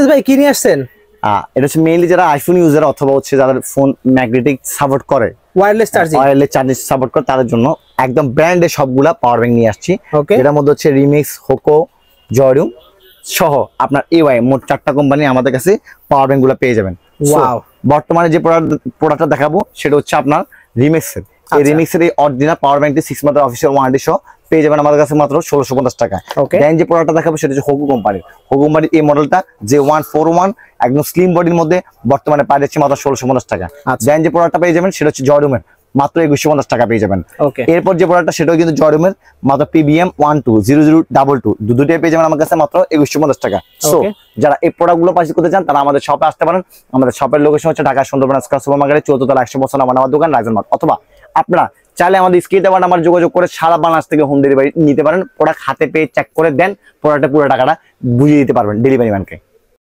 ভাই কি নিয়ে আসছেন? এটা হচ্ছে মেইনলি যারা আইফোন ইউজার অথবা হচ্ছে যাদের ফোন ম্যাগনেটিক সাপোর্ট করে, ওয়্যারলেস চার্জিং সাপোর্ট করে, তাদের জন্য একদম ব্র্যান্ডের সবগুলা পাওয়ার ব্যাংক নিয়ে আসছি। এটার মধ্যে হচ্ছে রিমিক্স, হোকো, জয়রুম সহ আপনার এওয়াই মোট 4টা কোম্পানি আমাদের কাছে পাওয়ার ব্যাংক গুলো পেয়ে যাবেন। ওয়াও, বর্তমানে যে প্রোডাক্টটা দেখাবো সেটা হচ্ছে আপনার রিমিক্সের। এই রিমিক্সের এই অরিজিনাল পাওয়ার ব্যাংকটি 6 মান্থের অফিসিয়াল ওয়ারেন্টি সহ পেয়ে যাবেন আমাদের কাছে মাত্র 1650 টাকা। দেন যে প্রোডাক্টটা দেখাবো সেটা হচ্ছে হোকো কোম্পানির। হোকো কোম্পানির এই মডেলটা J141 একদম স্লিম বডির মধ্যে বর্তমানে পাওয়া যাচ্ছে মাত্র 1650 টাকা। দেন যে প্রোডাক্টটা পেয়ে যাবেন সেটা হচ্ছে জয়রুমের, মাত্র 2150 টাকা পেয়ে যাবেন। এরপর যে প্রোডাক্টটা সেটাও কিন্তু জয়রুমের, মাত্র PBM 120022 দুটোই পেয়ে যাবেন আমার কাছে মাত্র 2150 টাকা। সো যারা এই প্রোডাক্টগুলো পারচেজ করতে চান তারা আমাদের শপে আসতে পারেন। আমাদের শপের লোকেশন হচ্ছে ঢাকা সুন্দরবন স্কয়ার সুপার মার্কেটের 14 তলা 100% আমার দোকান রাইজন মার্ট। অথবা আপনারা চাইলে আমাদের স্ক্রিনে দেওয়া নাম্বার যোগাযোগ করে সারা বাংলাদেশ থেকে হোম ডেলিভারি নিতে পারেন। প্রোডাক্ট হাতে পেয়ে চেক করে দেন, প্রোডাক্টের পুরো টাকাটা বুঝিয়ে দিতে পারবেন ডেলিভারি ম্যানকে।